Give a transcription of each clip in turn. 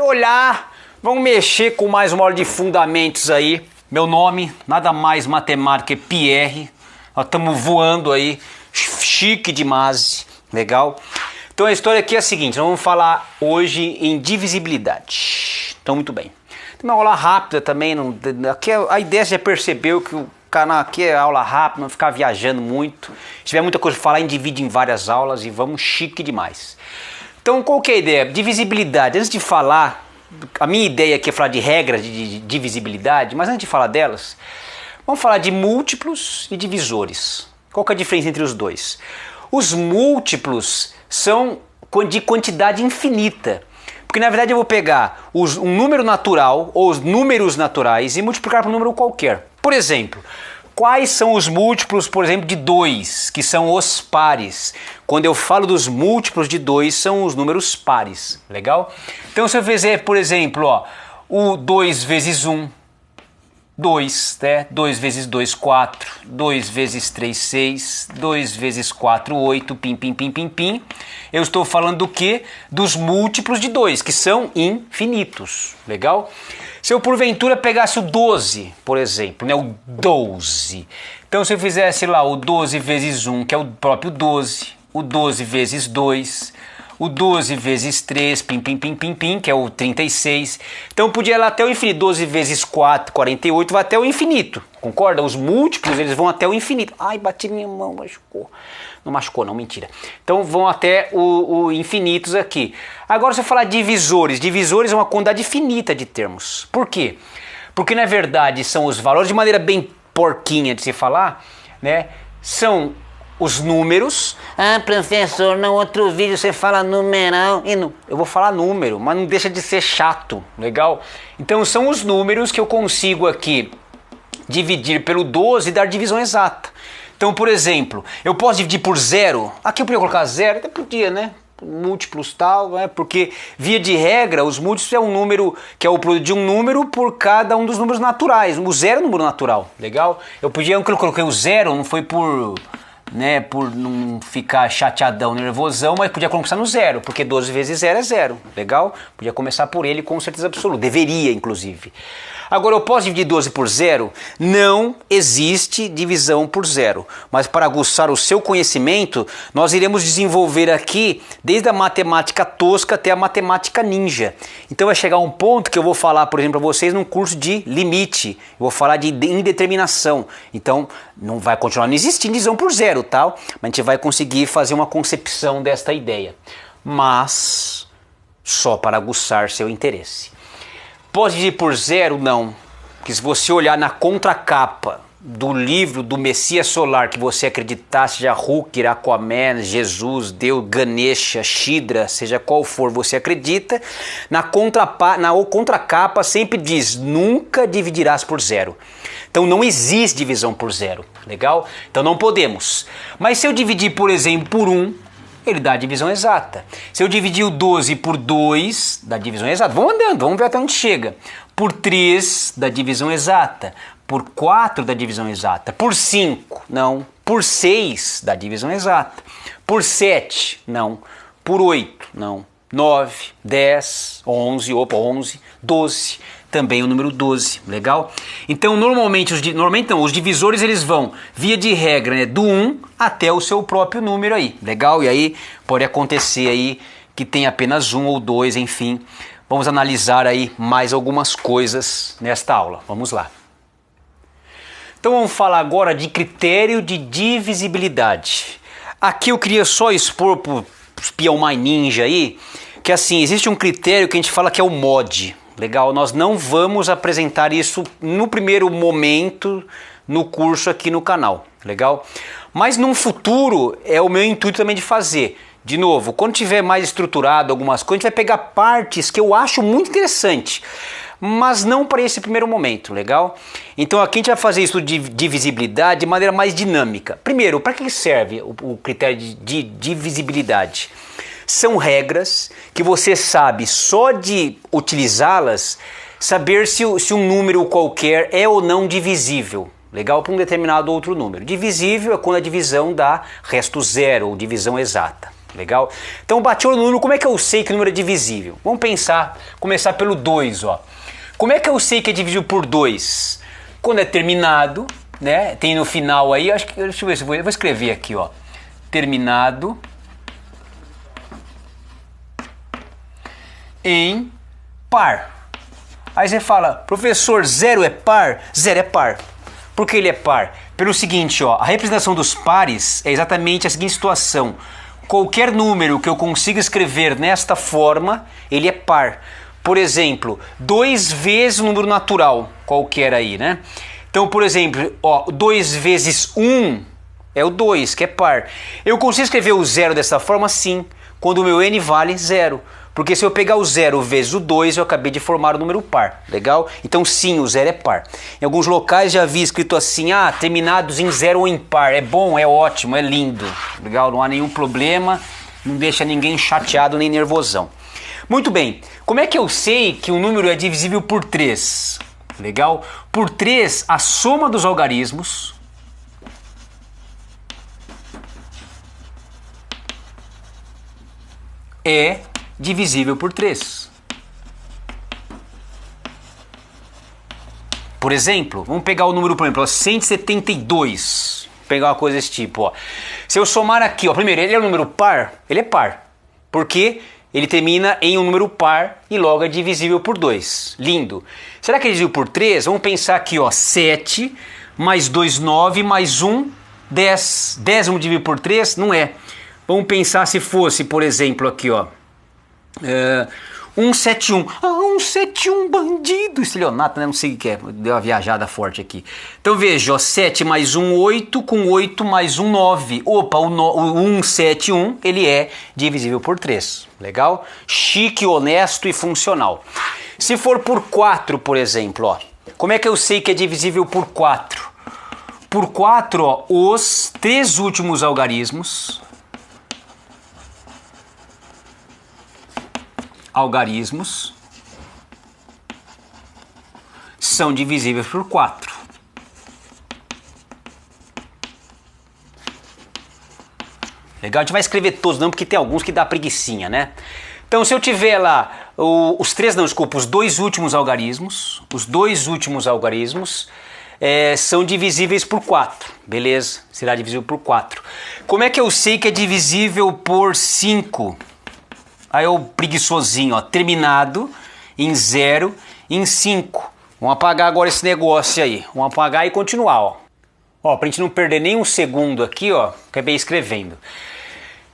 Olá, vamos mexer com mais uma aula de fundamentos aí. Meu nome, nada mais matemática que Pierre. Nós estamos voando aí, chique demais, legal? Então a história aqui é a seguinte, nós vamos falar hoje em divisibilidade. Então muito bem. Tem uma aula rápida também, aqui a ideia já percebeu que o canal aqui é aula rápida, não ficar viajando muito. Se tiver muita coisa para falar, divide em várias aulas e vamos chique demais. Então qual que é a ideia? Divisibilidade. Antes de falar, a minha ideia aqui é falar de regras de divisibilidade, mas antes de falar delas, vamos falar de múltiplos e divisores. Qual que é a diferença entre os dois? Os múltiplos são de quantidade infinita. Porque na verdade eu vou pegar um número natural ou os números naturais e multiplicar por um número qualquer. Por exemplo, quais são os múltiplos, por exemplo, de 2, que são os pares? Quando eu falo dos múltiplos de 2, são os números pares, legal? Então se eu fizer, por exemplo, ó, o 2 vezes 1, 2, né? 2 vezes 2, 4, 2 vezes 3, 6, 2 vezes 4, 8, pim, pim, pim, pim, pim. Eu estou falando do quê? Dos múltiplos de 2, que são infinitos, legal? Se eu porventura pegasse o 12, por exemplo, né? O 12. Então se eu fizesse lá o 12 vezes 1, que é o próprio 12, o 12 vezes 2, o 12 vezes 3, pim, pim, pim, pim, pim, que é o 36. Então podia ir lá até o infinito. 12 vezes 4, 48, vai até o infinito. Concorda? Os múltiplos, eles vão até o infinito. Ai, bati minha mão, machucou. Não machucou não, mentira. Então vão até o infinitos aqui. Agora se eu falar divisores. Divisores é uma quantidade finita de termos. Por quê? Porque na verdade são os valores, de maneira bem porquinha de se falar, né? São os números. Ah, professor, no outro vídeo você fala numeral. Eu vou falar número, mas não deixa de ser chato, legal? Então são os números que eu consigo aqui dividir pelo 12 e dar divisão exata. Então, por exemplo, eu posso dividir por 0. Aqui eu podia colocar 0, até podia, né? Múltiplos tal, né? Porque via de regra, os múltiplos é um número que é o produto de um número por cada um dos números naturais. O 0 é um número natural, legal? Eu coloquei o 0, não foi por não ficar chateadão, nervosão, mas podia começar no 0, porque 12 vezes 0 é 0, legal? Podia começar por ele com certeza absoluta, deveria inclusive. Agora eu posso dividir 12 por 0? Não existe divisão por 0, mas para aguçar o seu conhecimento, nós iremos desenvolver aqui desde a matemática tosca até a matemática ninja. Então vai chegar um ponto que eu vou falar, por exemplo, para vocês num curso de limite, eu vou falar de indeterminação, então não vai continuar não existindo divisão por 0, tal, mas a gente vai conseguir fazer uma concepção desta ideia, mas só para aguçar seu interesse. Pode dividir por 0? Não, porque se você olhar na contracapa do livro do Messias Solar que você acreditar, seja Hulk, Aquaman, Jesus, Deus, Ganesha, Shidra, seja qual for você acredita, na contracapa sempre diz, nunca dividirás por 0. Então não existe divisão por 0, legal? Então não podemos. Mas se eu dividir, por exemplo, por 1, ele dá a divisão exata. Se eu dividir o 12 por 2, dá a divisão exata. Vamos andando, vamos ver até onde chega. Por 3, dá a divisão exata. Por 4, dá a divisão exata. Por 5, não. Por 6, dá a divisão exata. Por 7, não. Por 8, não. 9, 10, 11, 12, também o número 12, legal? Então normalmente os divisores eles vão, via de regra, né, do 1 até o seu próprio número aí, legal? E aí pode acontecer aí que tem apenas 1 ou 2, enfim. Vamos analisar aí mais algumas coisas nesta aula, vamos lá. Então vamos falar agora de critério de divisibilidade. Aqui eu queria só expor para os peão mais ninja aí, que assim, existe um critério que a gente fala que é o MOD, legal? Nós não vamos apresentar isso no primeiro momento no curso aqui no canal, legal? Mas num futuro é o meu intuito também de fazer. De novo, quando tiver mais estruturado algumas coisas, a gente vai pegar partes que eu acho muito interessante, mas não para esse primeiro momento, legal? Então aqui a gente vai fazer isso de divisibilidade de maneira mais dinâmica. Primeiro, para que serve o critério de divisibilidade? São regras que você sabe só de utilizá-las, saber se um número qualquer é ou não divisível, legal? Para um determinado outro número. Divisível é quando a divisão dá resto zero ou divisão exata. Legal? Então bati o olho no número, como é que eu sei que o número é divisível? Vamos pensar, começar pelo 2, ó. Como é que eu sei que é divisível por 2? Quando é terminado, né? Tem no final aí, acho que, deixa eu ver se eu vou escrever aqui, ó. Terminado em par. Aí você fala, professor, 0 é par? 0 é par. Por que ele é par? Pelo seguinte, ó, a representação dos pares é exatamente a seguinte situação. Qualquer número que eu consiga escrever nesta forma, ele é par. Por exemplo, 2 vezes o número natural, qualquer aí, né? Então, por exemplo, ó, 2 vezes 1 é o 2, que é par. Eu consigo escrever o 0 dessa forma? Sim, quando o meu n vale 0. Porque se eu pegar o 0 vezes o 2, eu acabei de formar o número par. Legal? Então sim, o 0 é par. Em alguns locais já vi escrito assim, terminados em 0 ou em par. É bom, é ótimo, é lindo. Legal? Não há nenhum problema, não deixa ninguém chateado nem nervosão. Muito bem, como é que eu sei que um número é divisível por 3? Legal? Por 3, a soma dos algarismos é divisível por 3. Por exemplo, vamos pegar o número, por exemplo, 172. Vou pegar uma coisa desse tipo, ó. Se eu somar aqui, ó, primeiro, ele é um número par? Ele é par. Porque ele termina em um número par e logo é divisível por 2. Lindo. Será que é divisível por 3? Vamos pensar aqui, ó, 7 mais 2, 9, mais 1, 10. 10 vamos dividir por 3? Não é. Vamos pensar se fosse, por exemplo, aqui, ó. 171. 171, bandido! Estelionato, né? Não sei o que é. Deu uma viajada forte aqui. Então veja, ó, 7 mais 1, 8, com 8 mais 1, 9. Opa, o 171, ele é divisível por 3. Legal? Chique, honesto e funcional. Se for por 4, por exemplo, ó. Como é que eu sei que é divisível por 4? Por 4, ó, os 3 últimos algarismos são divisíveis por 4. Legal? A gente vai escrever todos não, porque tem alguns que dá preguicinha, né? Então se eu tiver lá os 2 últimos algarismos, são divisíveis por 4, beleza? Será divisível por 4. Como é que eu sei que é divisível por 5? Aí o preguiçosinho, ó, terminado em 0, em 5. Vamos apagar agora esse negócio aí. Vamos apagar e continuar, ó. Ó, pra gente não perder nem um segundo aqui, ó, acabei escrevendo.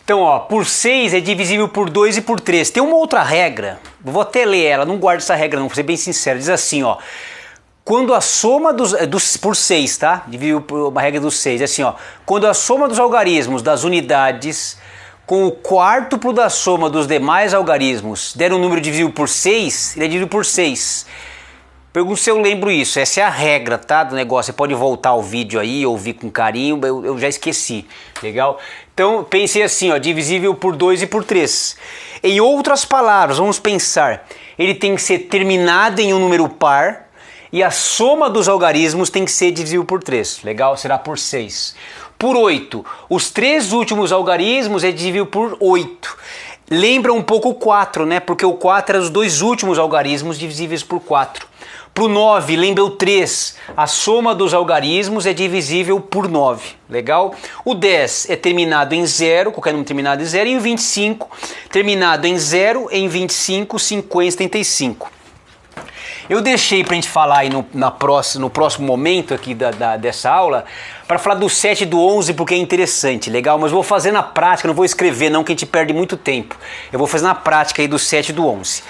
Então, ó, por 6 é divisível por 2 e por 3. Tem uma outra regra, vou até ler ela, não guardo essa regra não, vou ser bem sincero. Diz assim, ó, quando a soma por 6, tá? Divisível por uma regra dos 6, é assim, ó. Quando a soma dos algarismos das unidades com o quártuplo da soma dos demais algarismos der um número divisível por 6, ele é divisível por 6. Pergunto se eu lembro isso, essa é a regra, tá, do negócio. Você pode voltar ao vídeo aí, ouvir com carinho, eu já esqueci, legal? Então pensei assim, ó, divisível por 2 e por 3. Em outras palavras, vamos pensar, ele tem que ser terminado em um número par e a soma dos algarismos tem que ser divisível por 3, legal? Será por 6. Por 8, os 3 últimos algarismos é divisível por 8. Lembra um pouco o 4, né? Porque o 4 é os 2 últimos algarismos divisíveis por 4. Para o 9, lembra o 3. A soma dos algarismos é divisível por 9. Legal? O 10 é terminado em 0, qualquer número terminado em 0. E o 25, terminado em 0, em 25, 50, 75. Eu deixei para a gente falar aí no próximo momento aqui dessa aula, para falar do 7 e do 11 porque é interessante, legal? Mas vou fazer na prática, não vou escrever não, que a gente perde muito tempo. Eu vou fazer na prática aí do 7 e do 11.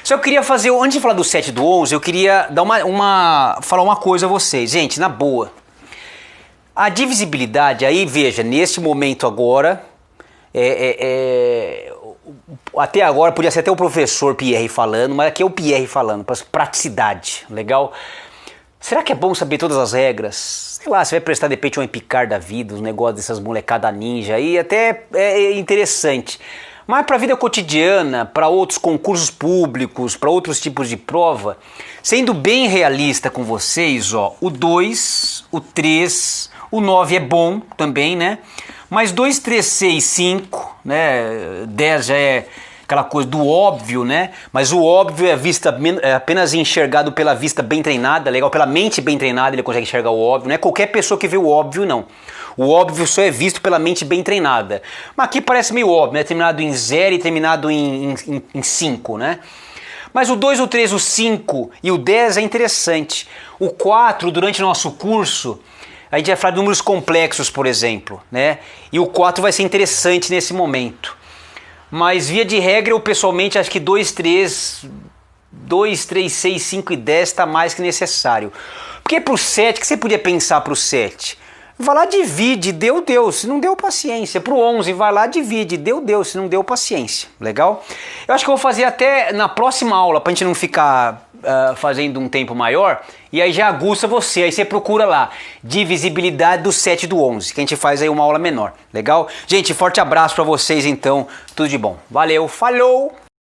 Só eu queria fazer, antes de falar do 7 e do 11, eu queria dar falar uma coisa a vocês. Gente, na boa, a divisibilidade aí, veja, nesse momento agora, até agora podia ser até o professor Pierre falando, mas aqui é o Pierre falando, para praticidade, legal? Será que é bom saber todas as regras? Sei lá, você vai prestar de repente um Epicar da vida, os negócios dessas molecada ninja aí, até é interessante. Mas para a vida cotidiana, para outros concursos públicos, para outros tipos de prova, sendo bem realista com vocês, ó, o 2, o 3, o 9 é bom também, né? Mas 2, 3, 6, 5, né? 10 já é aquela coisa do óbvio, né? Mas o óbvio é apenas enxergado pela vista bem treinada, legal? Pela mente bem treinada ele consegue enxergar o óbvio, não é qualquer pessoa que vê o óbvio, não. O óbvio só é visto pela mente bem treinada. Mas aqui parece meio óbvio, né? Terminado em 0 e terminado em 5, né? Mas o 2, o 3, o 5 e o 10 é interessante. O 4, durante o nosso curso, a gente vai falar de números complexos, por exemplo, né? E o 4 vai ser interessante nesse momento. Mas via de regra, eu pessoalmente acho que 2, 3, 6, 5 e 10 está mais que necessário. Porque pro 7, o que você podia pensar pro 7? Vai lá, divide, deu, se não deu, paciência. Pro 11, vai lá, divide, deu, se não deu, paciência. Legal? Eu acho que eu vou fazer até na próxima aula, pra gente não ficar fazendo um tempo maior, e aí já aguça você, aí você procura lá, divisibilidade do 7 e do 11, que a gente faz aí uma aula menor. Legal? Gente, forte abraço pra vocês então, tudo de bom. Valeu, falou!